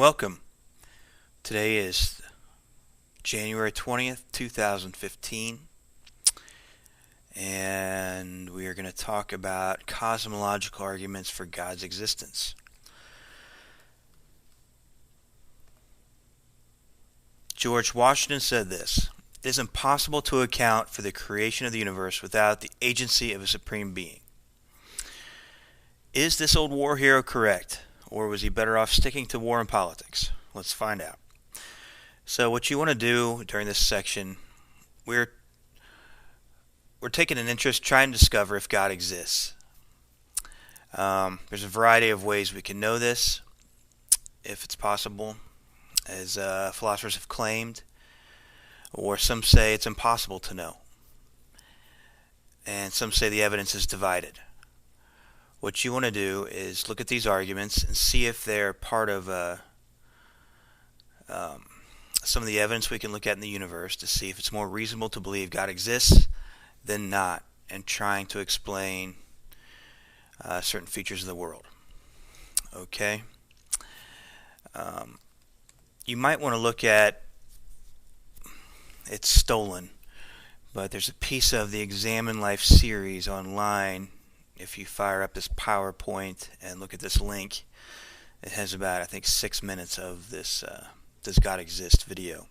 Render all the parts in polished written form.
Welcome. Today is January 20th, 2015, and we are going to talk about cosmological arguments for God's existence. George Washington said this: "It is impossible to account for the creation of the universe without the agency of a supreme being." Is this old war hero correct? Or was he better off sticking to war and politics? Let's find out. So what you want to do during this section, we're taking an interest trying to discover if God exists. There's a variety of ways we can know this, if it's possible, as philosophers have claimed, or some say it's impossible to know. And some say the evidence is divided. What you want to do is look at these arguments and see if they're part of some of the evidence we can look at in the universe to see if it's more reasonable to believe God exists than not, and trying to explain certain features of the world. Okay? You might want to look at, it's stolen, but there's a piece of the Examine Life series online. If you fire up this PowerPoint and look at this link, it has about, I think, 6 minutes of this Does God Exist video.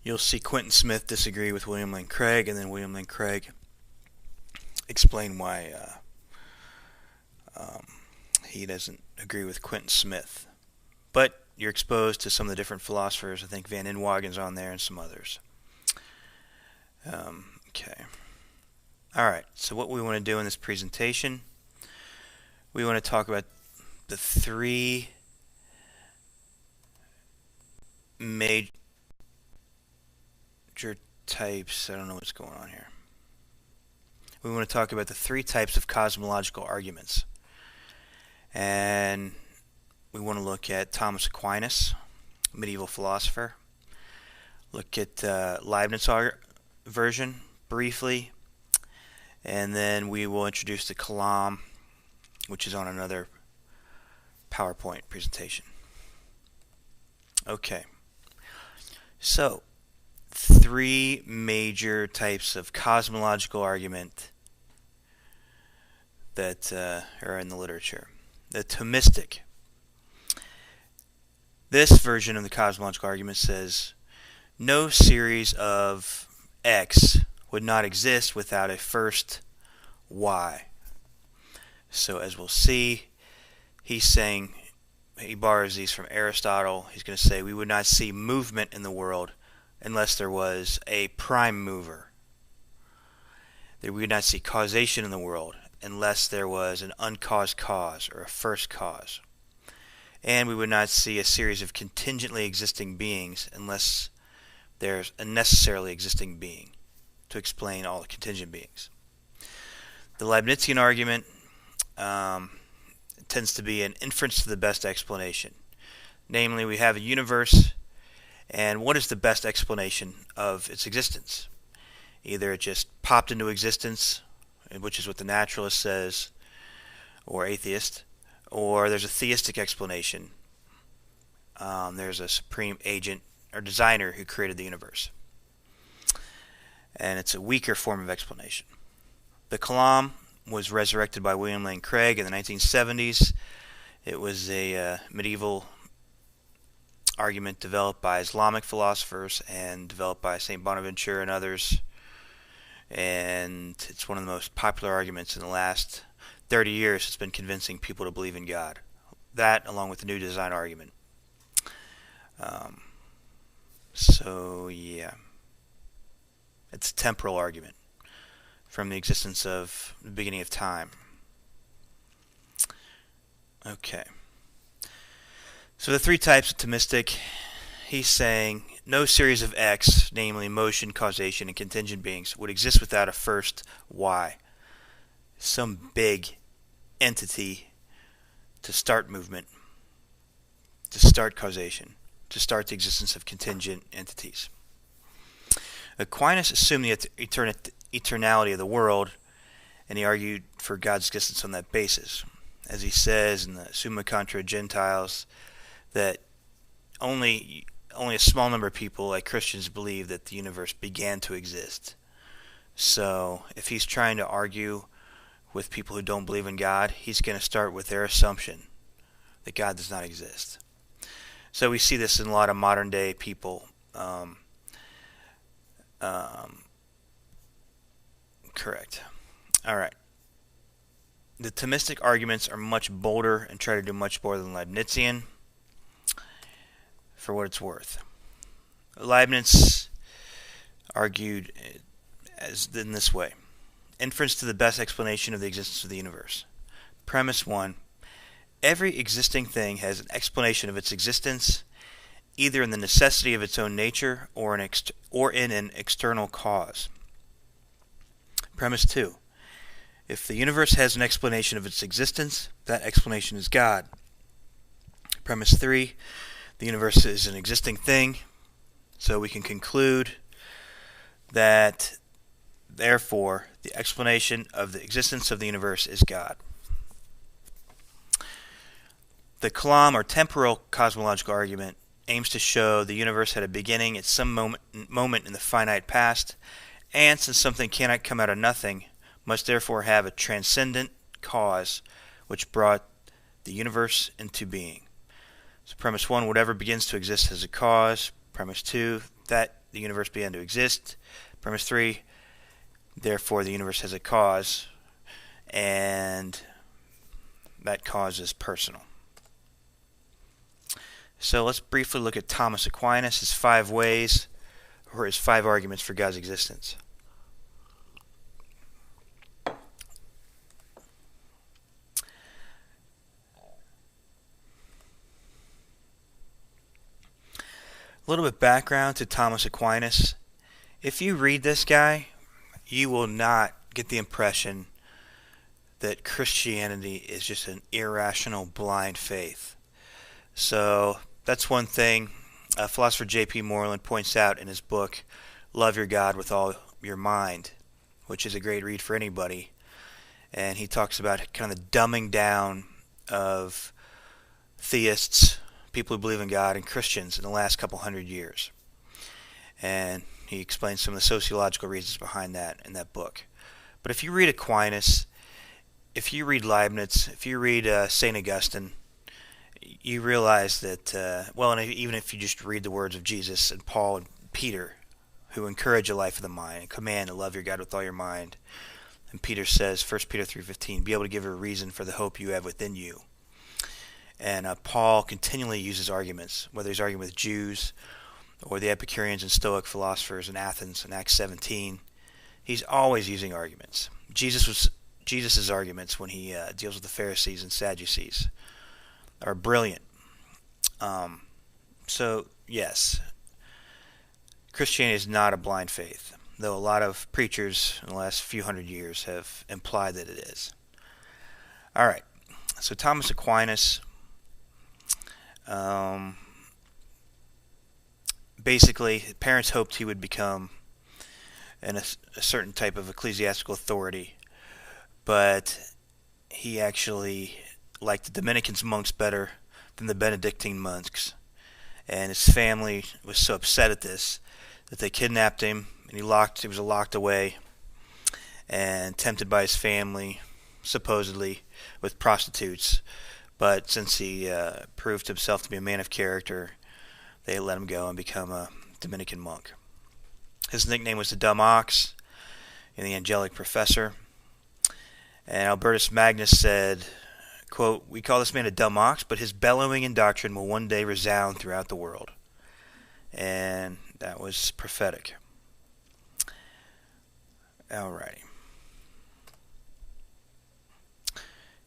You'll see Quentin Smith disagree with William Lane Craig, and then William Lane Craig explain why he doesn't agree with Quentin Smith. But you're exposed to some of the different philosophers. I think Van Inwagen's on there and some others. Okay. Alright, so what we want to do in this presentation, we want to talk about the three major types. I don't know what's going on here. We want to talk about the three types of cosmological arguments. And we want to look at Thomas Aquinas, medieval philosopher. Look at Leibniz version briefly. And then we will introduce the Kalam, which is on another PowerPoint presentation. Okay. So, three major types of cosmological argument that are in the literature. The Thomistic. This version of the cosmological argument says no series of X would not exist without a first Y. So as we'll see, he's saying, he borrows these from Aristotle. He's going to say we would not see movement in the world unless there was a prime mover. That we would not see causation in the world unless there was an uncaused cause or a first cause. And we would not see a series of contingently existing beings unless there's a necessarily existing being to explain all the contingent beings. The Leibnizian argument tends to be an inference to the best explanation. Namely, we have a universe, and what is the best explanation of its existence? Either it just popped into existence, which is what the naturalist says, or atheist, or there's a theistic explanation. There's a supreme agent or designer who created the universe. And it's a weaker form of explanation. The Kalam was resurrected by William Lane Craig in the 1970s. It was a medieval argument developed by Islamic philosophers and developed by St. Bonaventure and others. And it's one of the most popular arguments in the last 30 years. It's been convincing people to believe in God. That, along with the new design argument. So, yeah. It's a temporal argument from the existence of the beginning of time. Okay. So the three types of Thomistic, he's saying no series of X, namely motion, causation, and contingent beings, would exist without a first Y. Some big entity to start movement, to start causation, to start the existence of contingent entities. Aquinas assumed the eternality of the world, and he argued for God's existence on that basis. As he says in the Summa Contra Gentiles, that only a small number of people, like Christians, believe that the universe began to exist. So if he's trying to argue with people who don't believe in God, he's going to start with their assumption that God does not exist. So we see this in a lot of modern day people. Correct. All right. The Thomistic arguments are much bolder and try to do much more than Leibnizian, for what it's worth. Leibniz argued in this way. Inference to the best explanation of the existence of the universe. Premise 1. Every existing thing has an explanation of its existence, either in the necessity of its own nature or in an external cause. Premise 2. If the universe has an explanation of its existence, that explanation is God. Premise 3. The universe is an existing thing, so we can conclude that, therefore, the explanation of the existence of the universe is God. The Kalam, or temporal cosmological argument, aims to show the universe had a beginning at some moment in the finite past, and since something cannot come out of nothing, must therefore have a transcendent cause which brought the universe into being. So premise 1, whatever begins to exist has a cause. Premise 2, that the universe began to exist. Premise 3, therefore the universe has a cause, and that cause is personal. So let's briefly look at Thomas Aquinas, his 5 ways, or his 5 arguments for God's existence. A little bit of background to Thomas Aquinas. If you read this guy, you will not get the impression that Christianity is just an irrational, blind faith. So that's one thing philosopher J.P. Moreland points out in his book, Love Your God with All Your Mind, which is a great read for anybody. And he talks about kind of the dumbing down of theists, people who believe in God, and Christians in the last couple hundred years. And he explains some of the sociological reasons behind that in that book. But if you read Aquinas, if you read Leibniz, if you read St. Augustine, you realize that, and even if you just read the words of Jesus and Paul and Peter, who encourage a life of the mind and command to love your God with all your mind. And Peter says, 1 Peter 3:15, be able to give a reason for the hope you have within you. And Paul continually uses arguments, whether he's arguing with Jews or the Epicureans and Stoic philosophers in Athens in Acts 17. He's always using arguments. Jesus' arguments when he deals with the Pharisees and Sadducees are brilliant. So, yes, Christianity is not a blind faith, though a lot of preachers in the last few hundred years have implied that it is. All right, so Thomas Aquinas, basically, parents hoped he would become a certain type of ecclesiastical authority, but he actually liked the Dominican monks better than the Benedictine monks, and his family was so upset at this that they kidnapped him, and he was locked away and tempted by his family, supposedly with prostitutes. But since he proved himself to be a man of character, they let him go and become a Dominican monk. His nickname was the Dumb Ox and the Angelic Professor. And Albertus Magnus said, quote, we call this man a dumb ox, but his bellowing and doctrine will one day resound throughout the world. And that was prophetic. Alrighty.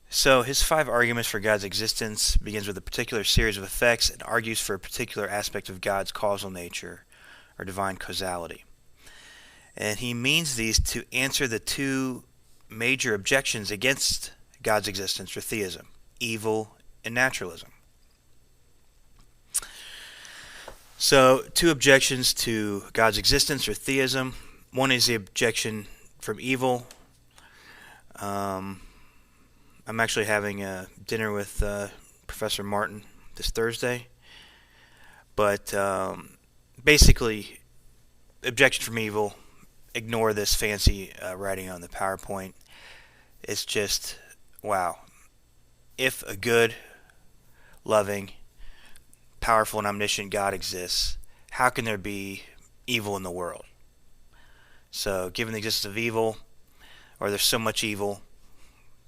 So his 5 arguments for God's existence begins with a particular series of effects and argues for a particular aspect of God's causal nature, or divine causality. And he means these to answer the 2 major objections against God's existence, or theism, evil and naturalism. So 2 objections to God's existence, or theism. One is the objection from evil. I'm actually having a dinner with Professor Martin this Thursday, But basically, objection from evil, ignore this fancy writing on the PowerPoint. It's just, wow. If a good, loving, powerful, and omniscient God exists, how can there be evil in the world? So, given the existence of evil, or there's so much evil,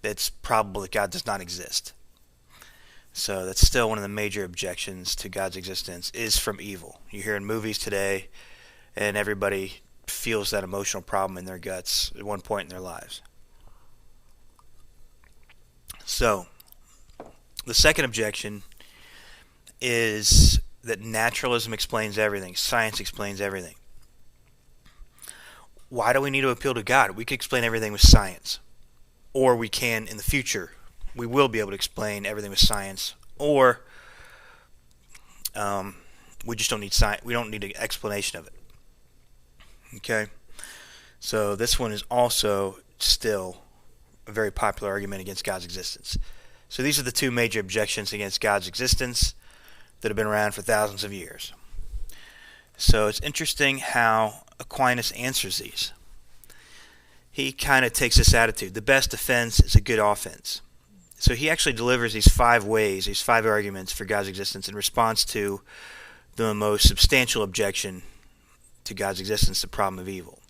it's probable that God does not exist. So that's still one of the major objections to God's existence, is from evil. You hear in movies today, and everybody feels that emotional problem in their guts at one point in their lives. So, the second objection is that naturalism explains everything. Science explains everything. Why do we need to appeal to God? We can explain everything with science. Or we can, in the future, we will be able to explain everything with science. Or we just don't need science. We don't need an explanation of it. Okay? So this one is also still a very popular argument against God's existence. So these are the two major objections against God's existence that have been around for thousands of years. So it's interesting how Aquinas answers these. He kind of takes this attitude. The best defense is a good offense. So he actually delivers these 5 ways, these 5 arguments for God's existence in response to the most substantial objection to God's existence, the problem of evil.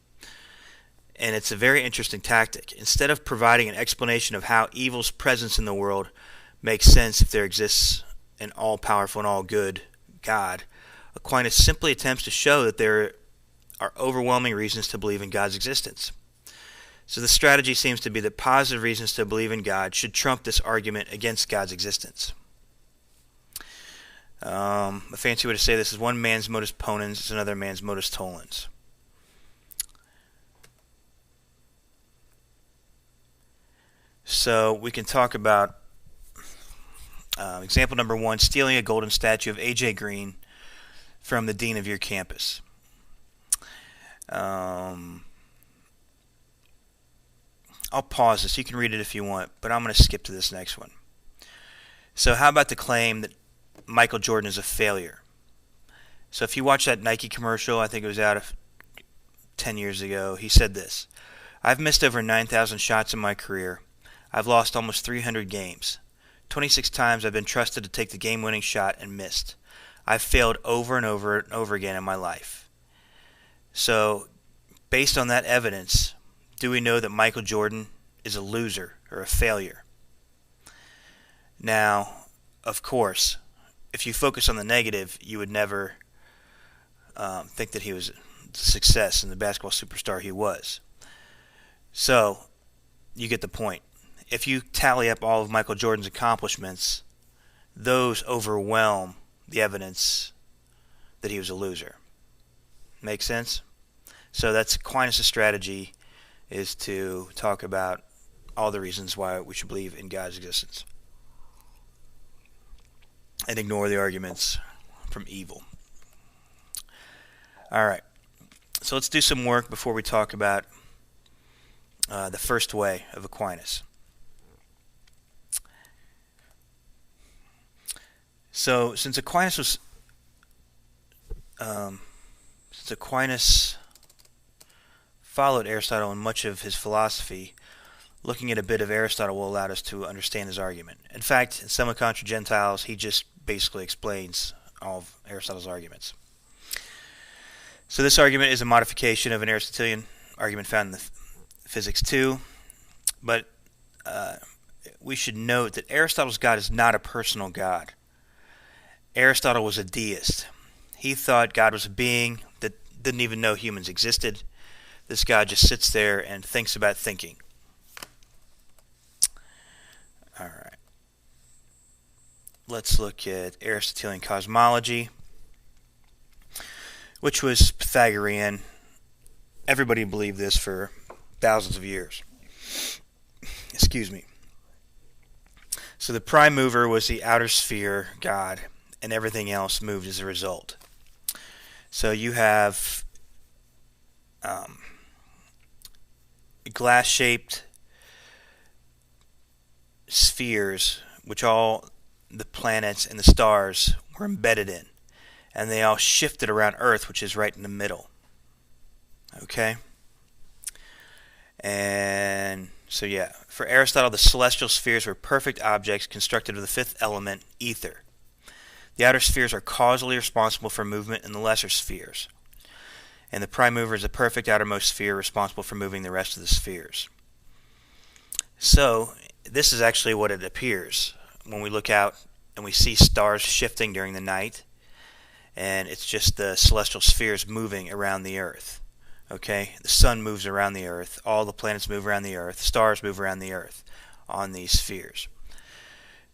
And it's a very interesting tactic. Instead of providing an explanation of how evil's presence in the world makes sense if there exists an all-powerful and all-good God, Aquinas simply attempts to show that there are overwhelming reasons to believe in God's existence. So the strategy seems to be that positive reasons to believe in God should trump this argument against God's existence. A fancy way to say this is one man's modus ponens is another man's modus tollens. So we can talk about example number 1, stealing a golden statue of A.J. Green from the dean of your campus. I'll pause this. You can read it if you want, but I'm going to skip to this next one. So how about the claim that Michael Jordan is a failure? So if you watch that Nike commercial, I think it was out of 10 years ago, he said this: "I've missed over 9,000 shots in my career. I've lost almost 300 games. 26 times I've been trusted to take the game-winning shot and missed. I've failed over and over and over again in my life." So, based on that evidence, do we know that Michael Jordan is a loser or a failure? Now, of course, if you focus on the negative, you would never think that he was a success and the basketball superstar he was. So, you get the point. If you tally up all of Michael Jordan's accomplishments, those overwhelm the evidence that he was a loser. Make sense? So that's Aquinas' strategy, is to talk about all the reasons why we should believe in God's existence and ignore the arguments from evil. Alright, so let's do some work before we talk about the first way of Aquinas. So since Aquinas followed Aristotle in much of his philosophy, looking at a bit of Aristotle will allow us to understand his argument. In fact, in Summa Contra Gentiles, he just basically explains all of Aristotle's arguments. So this argument is a modification of an Aristotelian argument found in the Physics 2, but we should note that Aristotle's God is not a personal God. Aristotle was a deist. He thought God was a being that didn't even know humans existed. This God just sits there and thinks about thinking. Alright. Let's look at Aristotelian cosmology, which was Pythagorean. Everybody believed this for thousands of years. Excuse me. So the prime mover was the outer sphere, God, and everything else moved as a result. So you have glass-shaped spheres, which all the planets and the stars were embedded in. and they all shifted around Earth, which is right in the middle. Okay? And so yeah, for Aristotle, the celestial spheres were perfect objects constructed of the fifth element, ether. The outer spheres are causally responsible for movement in the lesser spheres, and the prime mover is a perfect outermost sphere responsible for moving the rest of the spheres. So this is actually what it appears when we look out and we see stars shifting during the night, and it's just the celestial spheres moving around the Earth. Okay, the sun moves around the Earth, all the planets move around the Earth, stars move around the Earth on these spheres.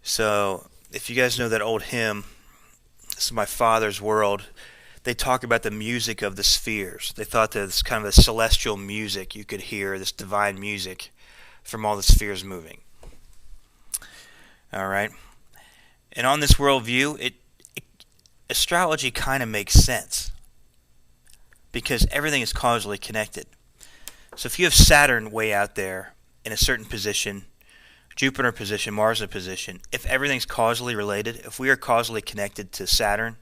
So if you guys know that old hymn, "This is My Father's World," they talk about the music of the spheres. They thought that it's kind of a celestial music you could hear, this divine music from all the spheres moving. Alright, and on this worldview, astrology kind of makes sense, because everything is causally connected. So if you have Saturn way out there in a certain position, Jupiter in position, Mars in position, if everything's causally related, if we are causally connected to Saturn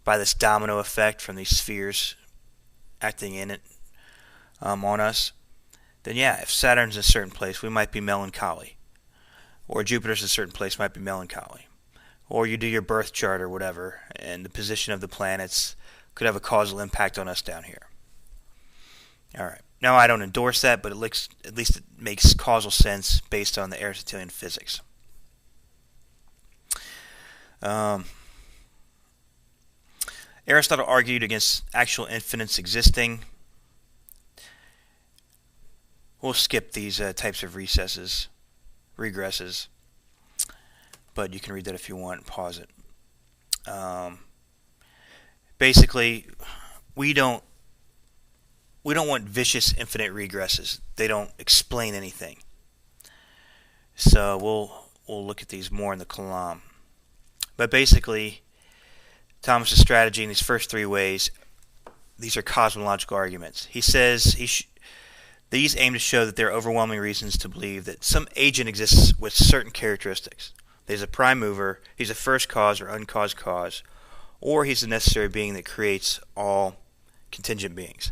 by this domino effect from these spheres acting in it on us, then yeah, if Saturn's in a certain place, we might be melancholy. Or Jupiter's in a certain place, might be melancholy. Or you do your birth chart or whatever, and the position of the planets could have a causal impact on us down here. Alright, now I don't endorse that, but at least it makes causal sense based on the Aristotelian physics. Aristotle argued against actual infinites existing. We'll skip these types of regresses, but you can read that if you want and pause it. Basically, we don't want vicious infinite regresses. They don't explain anything. So we'll look at these more in the Kalam. But basically, Thomas's strategy in these first three ways, these are cosmological arguments. He says these aim to show that there are overwhelming reasons to believe that some agent exists with certain characteristics. There's a prime mover, he's a first cause or uncaused cause, or he's a necessary being that creates all contingent beings.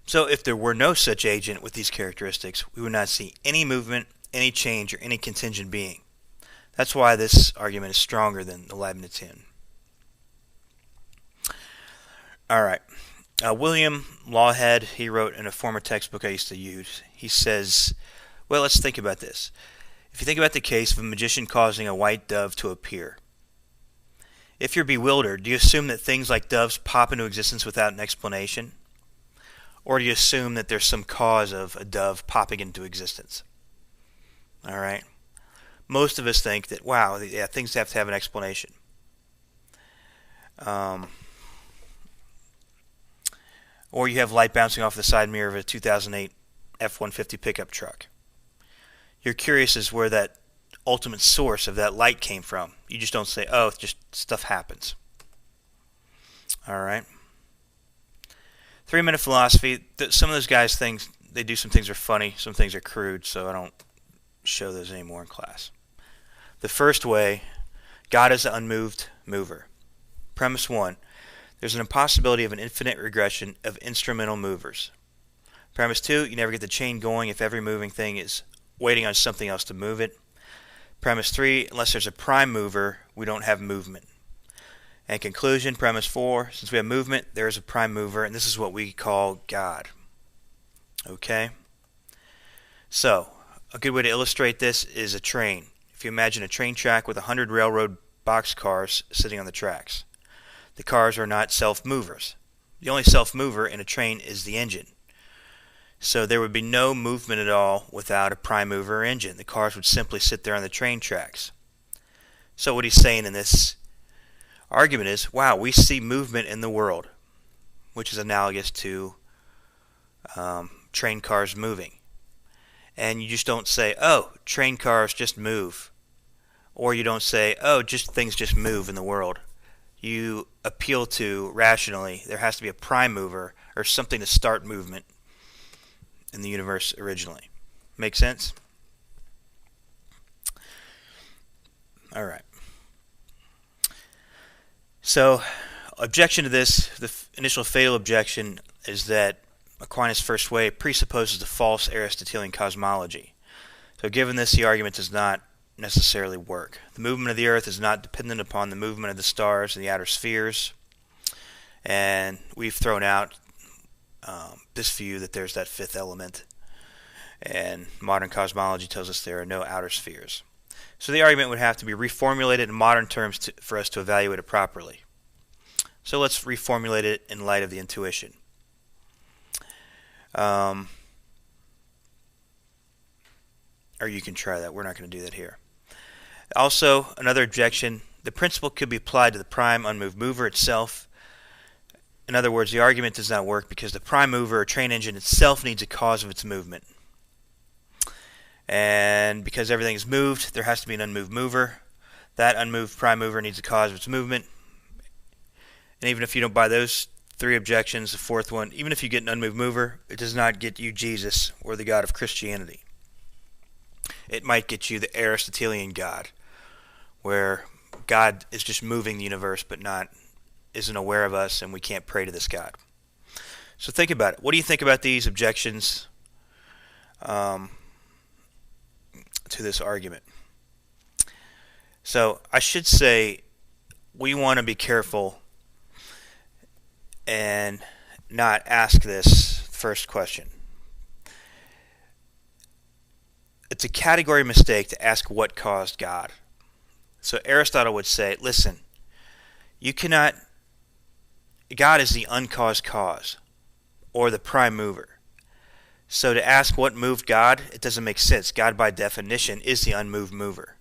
So if there were no such agent with these characteristics, we would not see any movement, any change, or any contingent being. That's why this argument is stronger than the Leibnizian. Alright, William Lawhead, he wrote in a former textbook I used to use, he says, well, let's think about this. If you think about the case of a magician causing a white dove to appear, if you're bewildered, do you assume that things like doves pop into existence without an explanation? Or do you assume that there's some cause of a dove popping into existence? Alright? Most of us think that, wow, yeah, things have to have an explanation. Or you have light bouncing off the side mirror of a 2008 F-150 pickup truck. You're curious as where that ultimate source of that light came from. You just don't say, oh, it's just stuff happens. Alright? 3-minute philosophy. Some of those guys think they do some things are funny, some things are crude, so I don't show those anymore in class. The first way, God is the unmoved mover. Premise 1. There's an impossibility of an infinite regression of instrumental movers. Premise 2. You never get the chain going if every moving thing is waiting on something else to move it. Premise 3. Unless there's a prime mover, we don't have movement. And conclusion, premise 4. Since we have movement, there is a prime mover, and this is what we call God. Okay? So, a good way to illustrate this is a train. If you imagine a train track with 100 railroad boxcars sitting on the tracks. The cars are not self-movers. The only self-mover in a train is the engine. So there would be no movement at all without a prime mover or engine. The cars would simply sit there on the train tracks. So what he's saying in this argument is, wow, we see movement in the world, which is analogous to train cars moving. And you just don't say, oh, train cars just move. Or you don't say, oh, things just move in the world. You appeal to, rationally, there has to be a prime mover or something to start movement in the universe originally. Make sense? Alright. So, objection to this, the initial fatal objection, is that Aquinas' first way presupposes the false Aristotelian cosmology. So given this, the argument does not necessarily work. The movement of the earth is not dependent upon the movement of the stars and the outer spheres. And we've thrown out this view that there's that fifth element. And modern cosmology tells us there are no outer spheres. So the argument would have to be reformulated in modern terms for us to evaluate it properly. So let's reformulate it in light of the intuition. Or you can try that. We're not going to do that here. Also, another objection, the principle could be applied to the prime unmoved mover itself. In other words, the argument does not work because the prime mover or train engine itself needs a cause of its movement. And because everything is moved, there has to be an unmoved mover. That unmoved prime mover needs a cause of its movement. And even if you don't buy those three objections, the fourth one, even if you get an unmoved mover, it does not get you Jesus or the God of Christianity. It might get you the Aristotelian God, where God is just moving the universe but isn't aware of us, and we can't pray to this God. So think about it. What do you think about these objections to this argument? So I should say we want to be careful and not ask this first question. It's a category mistake to ask what caused God. So Aristotle would say, listen, God is the uncaused cause, or the prime mover. So to ask what moved God, it doesn't make sense. God, by definition, is the unmoved mover.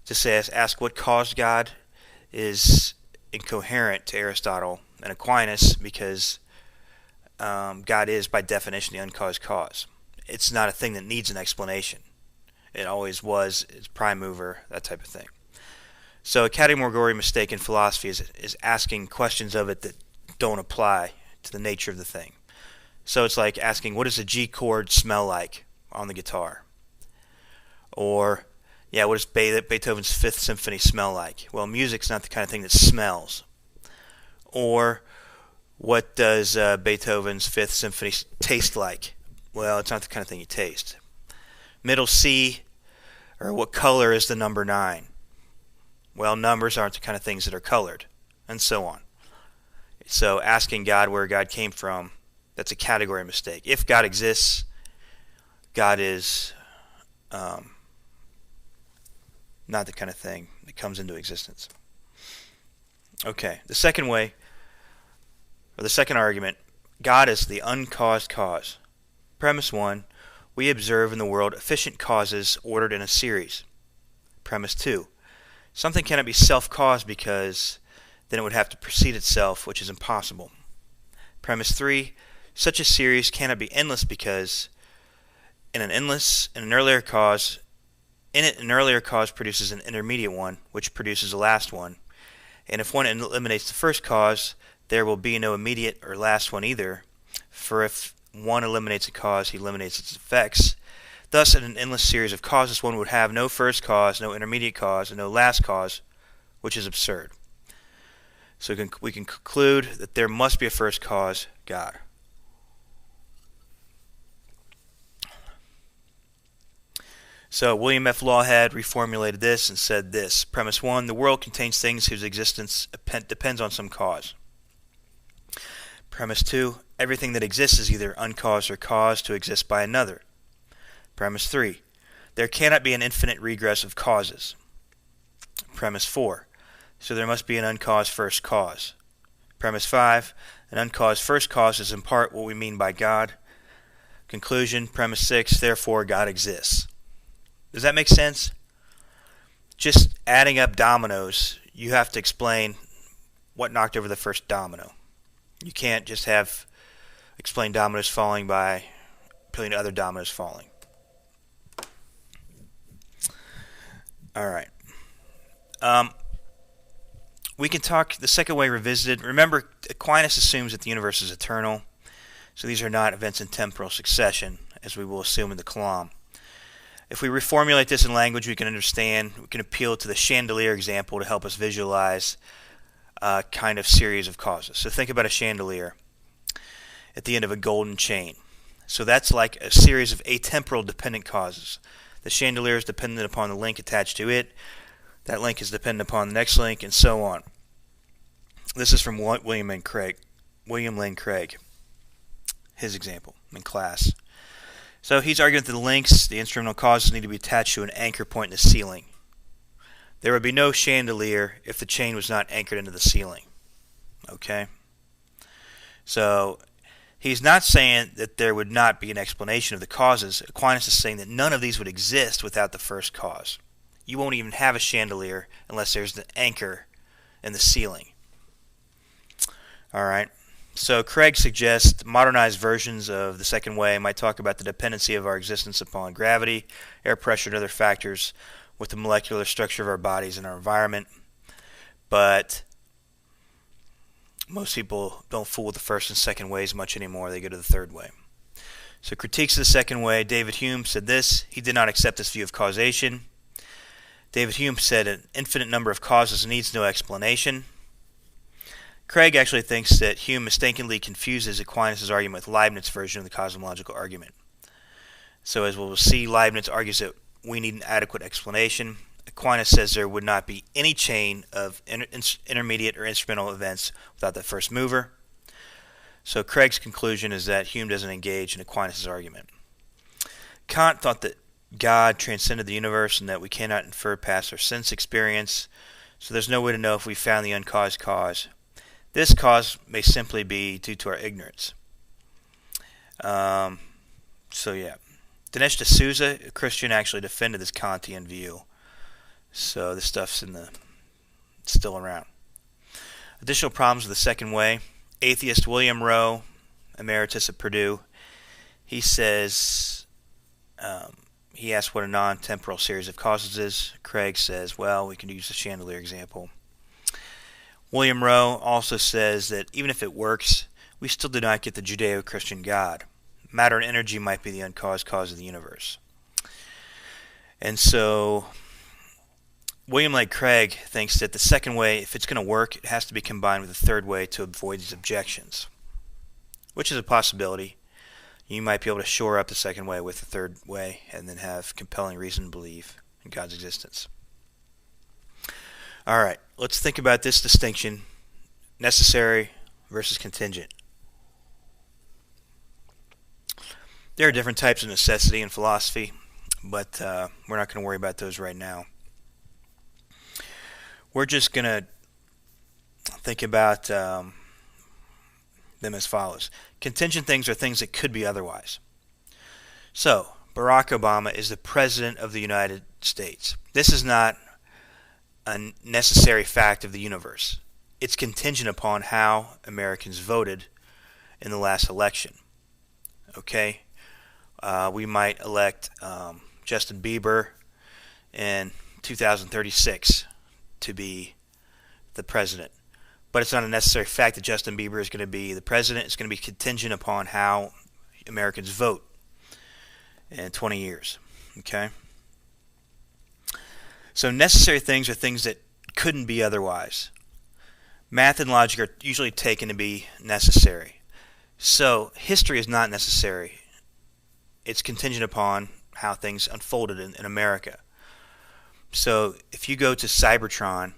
To say ask what caused God is incoherent to Aristotle and Aquinas because God is, by definition, the uncaused cause. It's not a thing that needs an explanation. It always was. It's prime mover, that type of thing. So a category mistake in philosophy is asking questions of it that don't apply to the nature of the thing. So it's like asking, what does a G chord smell like on the guitar? Or, what does Beethoven's Fifth Symphony smell like? Well, music's not the kind of thing that smells. Or, what does Beethoven's Fifth Symphony taste like? Well, it's not the kind of thing you taste. Middle C, or what color is the number 9? Well, numbers aren't the kind of things that are colored, and so on. So asking God where God came from, that's a category mistake. If God exists, God is not the kind of thing that comes into existence. Okay, the second way, or the second argument, God is the uncaused cause. Premise 1, we observe in the world efficient causes ordered in a series. Premise 2, something cannot be self-caused because then it would have to precede itself, which is impossible. Premise 3, such a series cannot be endless because an earlier cause produces an intermediate one, which produces a last one. And if one eliminates the first cause, there will be no immediate or last one either. For if one eliminates a cause, he eliminates its effects. Thus, in an endless series of causes, one would have no first cause, no intermediate cause, and no last cause, which is absurd. So we can conclude that there must be a first cause, God. So William F. Lawhead reformulated this and said this. Premise 1, the world contains things whose existence depends on some cause. Premise 2, everything that exists is either uncaused or caused to exist by another. Premise 3, there cannot be an infinite regress of causes. Premise 4, so there must be an uncaused first cause. Premise 5, an uncaused first cause is in part what we mean by God. Conclusion, premise 6, therefore God exists. Does that make sense? Just adding up dominoes, you have to explain what knocked over the first domino. You can't just explain dominoes falling by putting other dominoes falling. Alright. We can talk the second way revisited. Remember, Aquinas assumes that the universe is eternal. So these are not events in temporal succession, as we will assume in the Kalam. If we reformulate this in language, we can appeal to the chandelier example to help us visualize kind of series of causes. So think about a chandelier at the end of a golden chain. So that's like a series of atemporal dependent causes. The chandelier is dependent upon the link attached to it. That link is dependent upon the next link, and so on. This is from William Lane Craig, his example in class. So he's arguing that the links, the instrumental causes, need to be attached to an anchor point in the ceiling. There would be no chandelier if the chain was not anchored into the ceiling. Okay? So he's not saying that there would not be an explanation of the causes. Aquinas is saying that none of these would exist without the first cause. You won't even have a chandelier unless there's an anchor in the ceiling. Alright, so Craig suggests modernized versions of the second way might talk about the dependency of our existence upon gravity, air pressure, and other factors with the molecular structure of our bodies and our environment. But most people don't fool with the first and second ways much anymore. They go to the third way. So critiques of the second way. David Hume said this. He did not accept this view of causation. David Hume said an infinite number of causes needs no explanation. Craig actually thinks that Hume mistakenly confuses Aquinas' argument with Leibniz's version of the cosmological argument. So as we'll see, Leibniz argues that we need an adequate explanation. Aquinas says there would not be any chain of intermediate or instrumental events without the first mover. So Craig's conclusion is that Hume doesn't engage in Aquinas' argument. Kant thought that God transcended the universe and that we cannot infer past our sense experience, so there's no way to know if we found the uncaused cause. This cause may simply be due to our ignorance. Dinesh D'Souza, a Christian, actually defended this Kantian view. So this stuff's still around. Additional problems with the second way. Atheist William Rowe, emeritus at Purdue, he says, he asks what a non-temporal series of causes is. Craig says, well, we can use the chandelier example. William Rowe also says that even if it works, we still do not get the Judeo-Christian God. Matter and energy might be the uncaused cause of the universe. And so William Lane Craig thinks that the second way, if it's going to work, it has to be combined with the third way to avoid these objections, which is a possibility. You might be able to shore up the second way with the third way and then have compelling reason to believe in God's existence. All right, let's think about this distinction, necessary versus contingent. There are different types of necessity in philosophy, but we're not going to worry about those right now. We're just going to think about them as follows. Contingent things are things that could be otherwise. So, Barack Obama is the President of the United States. This is not a necessary fact of the universe. It's contingent upon how Americans voted in the last election. Okay? We might elect Justin Bieber in 2036 to be the president. But it's not a necessary fact that Justin Bieber is going to be the president. It's going to be contingent upon how Americans vote in 20 years. Okay? So necessary things are things that couldn't be otherwise. Math and logic are usually taken to be necessary. So history is not necessary. It's contingent upon how things unfolded in America. So if you go to Cybertron,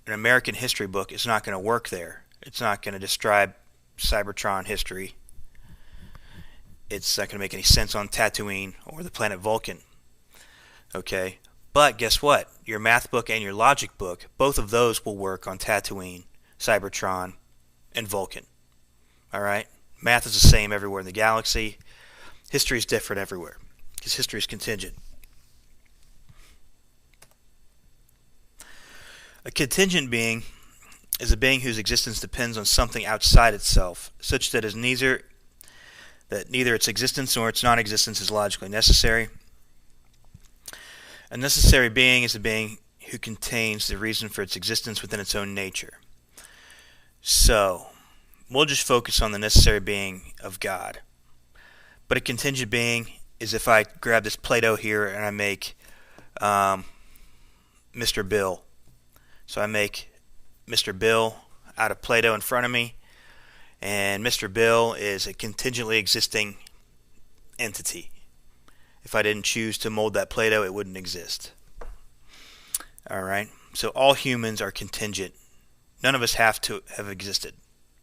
an American history book is not going to work there. It's not going to describe Cybertron history. It's not going to make any sense on Tatooine or the planet Vulcan. Okay? But guess what? Your math book and your logic book, both of those will work on Tatooine, Cybertron, and Vulcan. Alright? Math is the same everywhere in the galaxy. History is different everywhere, because history is contingent. A contingent being is a being whose existence depends on something outside itself, such that neither its existence nor its non-existence is logically necessary. A necessary being is a being who contains the reason for its existence within its own nature. So, we'll just focus on the necessary being of God. But a contingent being is if I grab this Play-Doh here and I make Mr. Bill. So I make Mr. Bill out of Play-Doh in front of me, and Mr. Bill is a contingently existing entity. If I didn't choose to mold that Play-Doh, it wouldn't exist. Alright, so all humans are contingent. None of us have to have existed.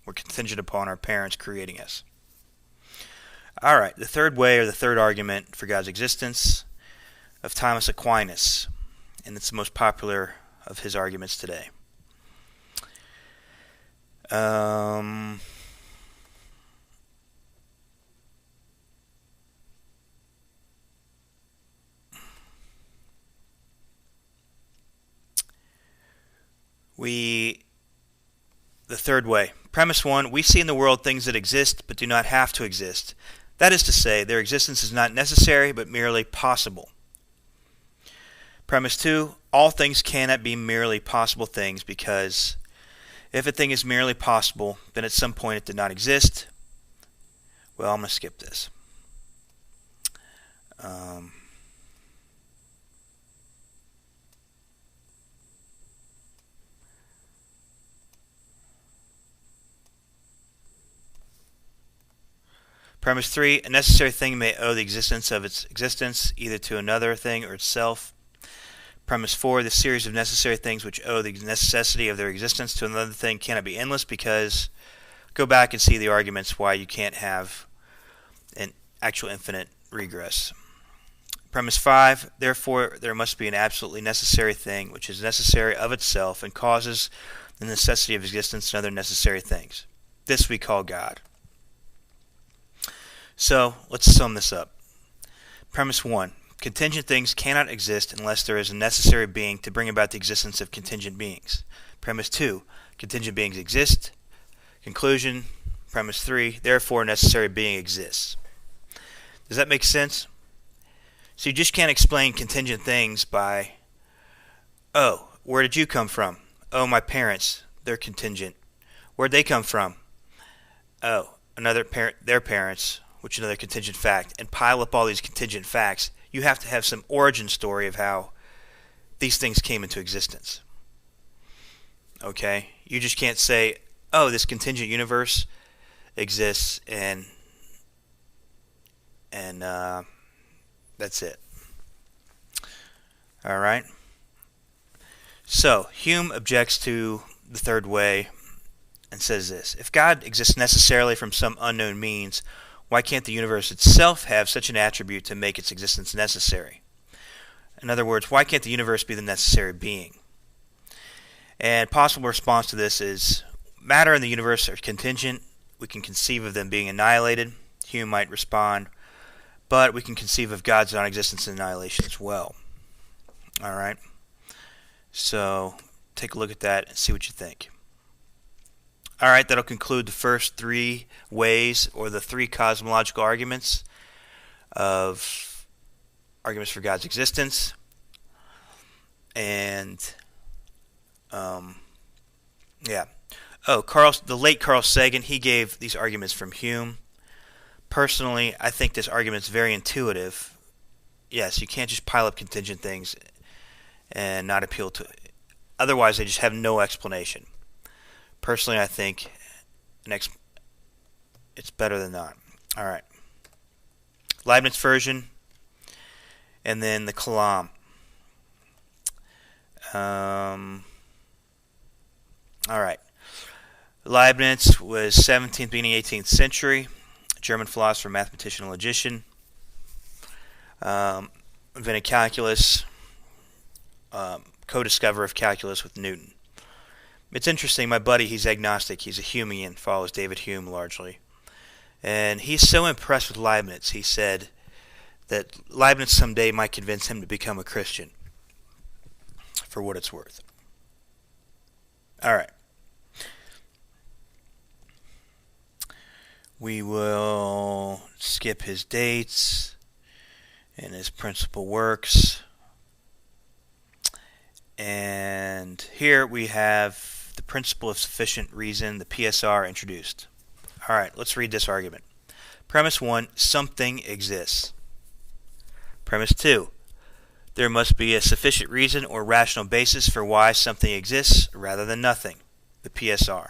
We're contingent upon our parents creating us. Alright, the third way, or the third argument for God's existence, of Thomas Aquinas, and it's the most popular of his arguments today. The third way. Premise 1, we see in the world things that exist but do not have to exist. That is to say, their existence is not necessary but merely possible. Premise 2, all things cannot be merely possible things, because if a thing is merely possible, then at some point it did not exist. Well, I'm going to skip this. Premise 3, a necessary thing may owe the existence of its existence either to another thing or itself. Premise 4, the series of necessary things which owe the necessity of their existence to another thing cannot be endless, because go back and see the arguments why you can't have an actual infinite regress. Premise 5, therefore there must be an absolutely necessary thing which is necessary of itself and causes the necessity of existence in other necessary things. This we call God. So, let's sum this up. Premise 1. Contingent things cannot exist unless there is a necessary being to bring about the existence of contingent beings. Premise 2. Contingent beings exist. Conclusion. Premise 3. Therefore, a necessary being exists. Does that make sense? So you just can't explain contingent things by, oh, where did you come from? Oh, my parents. They're contingent. Where'd they come from? Oh, their parents, which is another contingent fact, and pile up all these contingent facts. You have to have some origin story of how these things came into existence. Okay? You just can't say, oh, this contingent universe exists, and that's it. Alright? So, Hume objects to the third way and says this: if God exists necessarily from some unknown means, why can't the universe itself have such an attribute to make its existence necessary? In other words, why can't the universe be the necessary being? And possible response to this is, matter and the universe are contingent. We can conceive of them being annihilated. Hume might respond, but we can conceive of God's non-existence and annihilation as well. Alright? So, take a look at that and see what you think. Alright, that'll conclude the first three ways, or the three cosmological arguments of arguments for God's existence. And, yeah. Oh, the late Carl Sagan, he gave these arguments from Hume. Personally, I think this argument is very intuitive. Yes, you can't just pile up contingent things and not appeal to it. Otherwise, they just have no explanation. Personally, I think it's better than not. Alright. Leibniz version, and then the Kalam. Alright. Leibniz was 17th, beginning 18th century. German philosopher, mathematician, and logician. Invented calculus. Co-discoverer of calculus with Newton. It's interesting, my buddy, he's agnostic. He's a Humean, follows David Hume largely. And he's so impressed with Leibniz, he said that Leibniz someday might convince him to become a Christian, for what it's worth. Alright. We will skip his dates and his principal works. And here we have the principle of sufficient reason, the PSR, introduced. Alright, let's read this argument. Premise 1, something exists. Premise 2, there must be a sufficient reason or rational basis for why something exists rather than nothing, the PSR.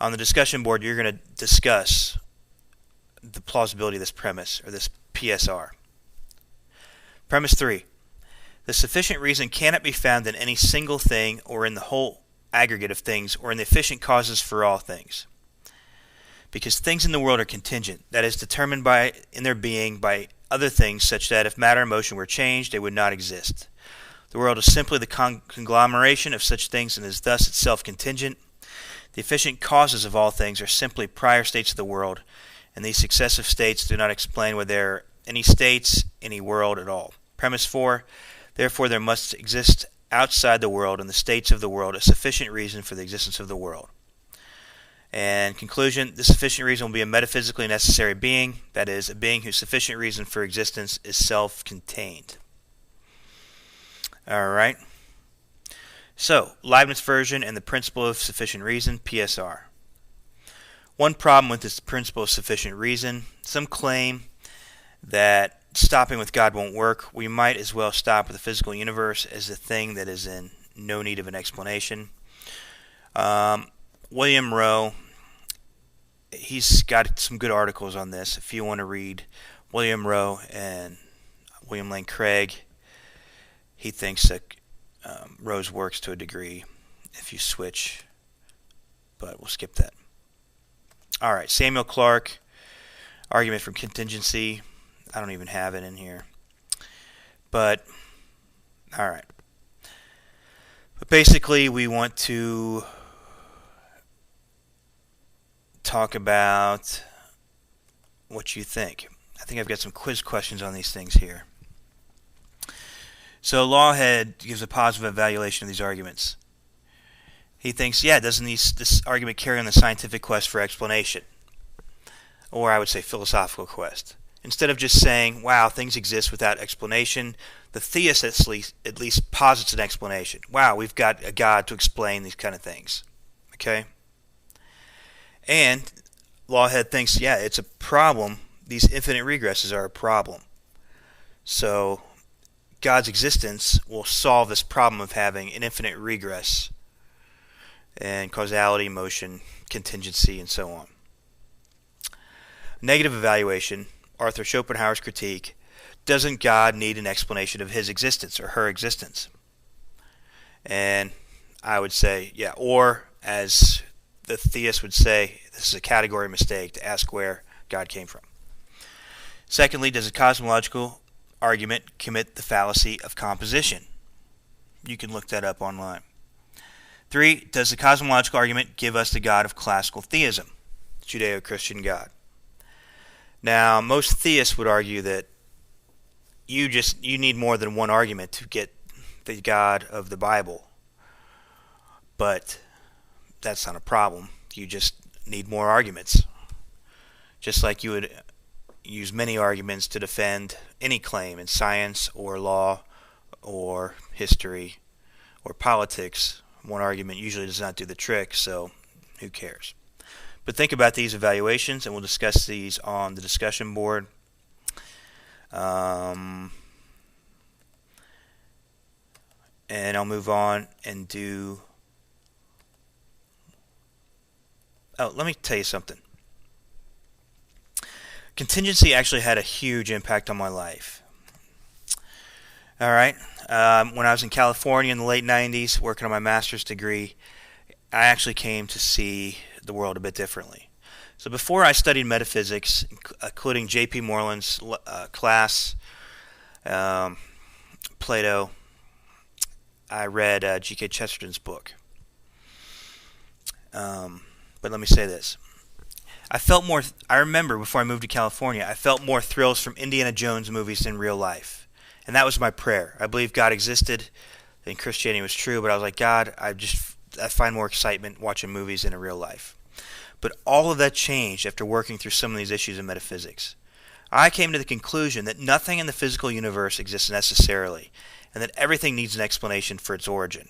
On the discussion board, you're going to discuss the plausibility of this premise, or this PSR. Premise 3. The sufficient reason cannot be found in any single thing or in the whole aggregate of things or in the efficient causes for all things. Because things in the world are contingent, that is, determined in their being by other things, such that if matter and motion were changed, they would not exist. The world is simply the conglomeration of such things and is thus itself contingent. The efficient causes of all things are simply prior states of the world, and these successive states do not explain whether there are any states, any world at all. Premise 4. Therefore, there must exist outside the world and the states of the world a sufficient reason for the existence of the world. And conclusion, the sufficient reason will be a metaphysically necessary being, that is, a being whose sufficient reason for existence is self-contained. Alright. So, Leibniz version and the principle of sufficient reason, PSR. One problem with this principle of sufficient reason, some claim that stopping with God won't work. We might as well stop with the physical universe as a thing that is in no need of an explanation. William Rowe, he's got some good articles on this. If you want to read William Rowe and William Lane Craig, he thinks that Rowe's works to a degree if you switch, but we'll skip that. Alright, Samuel Clarke, Argument from Contingency. I don't even have it in here. But, alright. But basically, we want to talk about what you think. I think I've got some quiz questions on these things here. So Lawhead gives a positive evaluation of these arguments. He thinks, yeah, doesn't this argument carry on the scientific quest for explanation? Or I would say philosophical quest. Instead of just saying, wow, things exist without explanation, the theist at least posits an explanation. Wow, we've got a God to explain these kind of things. Okay? And Lawhead thinks, yeah, it's a problem. These infinite regresses are a problem. So God's existence will solve this problem of having an infinite regress and causality, motion, contingency, and so on. Negative evaluation, Arthur Schopenhauer's critique, doesn't God need an explanation of his existence or her existence? And I would say, yeah, or as the theist would say, this is a category mistake to ask where God came from. Secondly, does a cosmological argument commit the fallacy of composition? You can look that up online. 3. Does the cosmological argument give us the God of classical theism, Judeo-Christian God? Now, most theists would argue that you need more than one argument to get the God of the Bible. But that's not a problem. You just need more arguments. Just like you would use many arguments to defend any claim in science or law or history or politics. One argument usually does not do the trick, so who cares? But think about these evaluations, and we'll discuss these on the discussion board. And I'll move on and do... Oh, let me tell you something. Contingency actually had a huge impact on my life. Alright, when I was in California in the late 90s working on my master's degree, I actually came to see the world a bit differently. So before I studied metaphysics, including J.P. Moreland's class, Plato, I read G.K. Chesterton's book. But let me say this. I remember before I moved to California, I felt more thrills from Indiana Jones movies than real life. And that was my prayer. I believe God existed and Christianity was true, but I was like, God, I find more excitement watching movies than in real life. But all of that changed after working through some of these issues in metaphysics. I came to the conclusion that nothing in the physical universe exists necessarily, and that everything needs an explanation for its origin.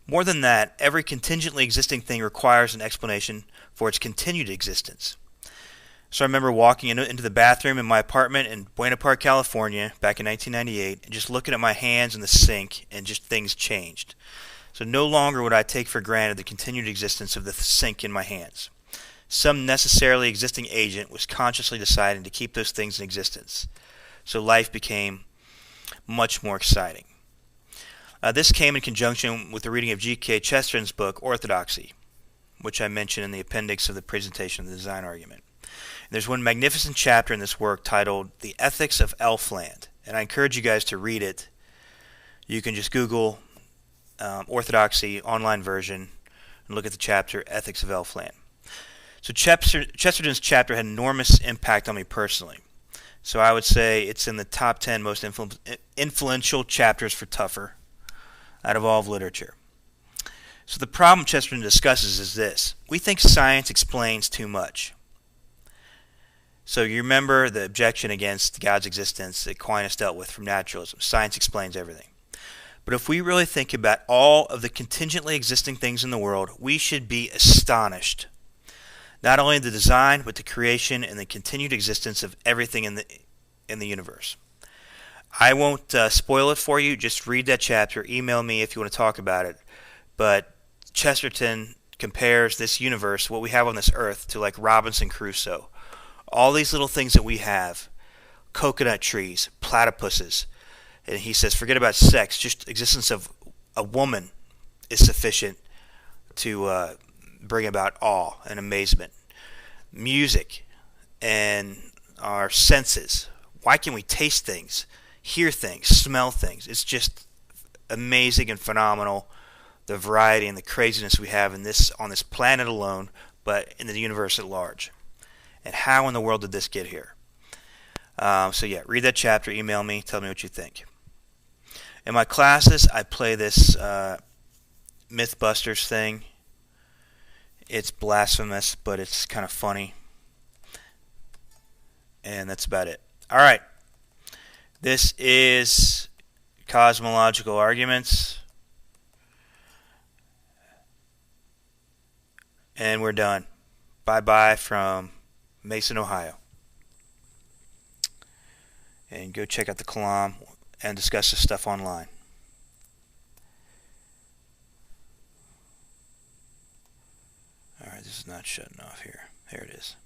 More than that, every contingently existing thing requires an explanation for its continued existence. So I remember walking into the bathroom in my apartment in Buena Park, California, back in 1998, and just looking at my hands in the sink, and just things changed. So no longer would I take for granted the continued existence of the sink in my hands. Some necessarily existing agent was consciously deciding to keep those things in existence. So life became much more exciting. This came in conjunction with the reading of G.K. Chesterton's book, Orthodoxy, which I mentioned in the appendix of the presentation of the design argument. And there's one magnificent chapter in this work titled The Ethics of Elfland, and I encourage you guys to read it. You can just Google Orthodoxy online version and look at the chapter Ethics of Elfland. So Chesterton's chapter had enormous impact on me personally. So I would say it's in the top 10 most influential chapters for Tuffer out of all of literature. So the problem Chesterton discusses is this. We think science explains too much. So you remember the objection against God's existence that Aquinas dealt with from naturalism. Science explains everything. But if we really think about all of the contingently existing things in the world, we should be astonished. Not only the design, but the creation and the continued existence of everything in the universe. I won't spoil it for you. Just read that chapter. Email me if you want to talk about it. But Chesterton compares this universe, what we have on this earth, to like Robinson Crusoe. All these little things that we have, coconut trees, platypuses, and he says, forget about sex, just existence of a woman is sufficient to bring about awe and amazement. Music and our senses. Why can we taste things, hear things, smell things? It's just amazing and phenomenal, the variety and the craziness we have on this planet alone, but in the universe at large. And how in the world did this get here? So yeah, read that chapter, email me, tell me what you think. In my classes, I play this Mythbusters thing. It's blasphemous, but it's kind of funny. And that's about it. All right. This is Cosmological Arguments. And we're done. Bye-bye from Mason, Ohio. And go check out the Kalam and discuss this stuff online. Alright, this is not shutting off here. There it is.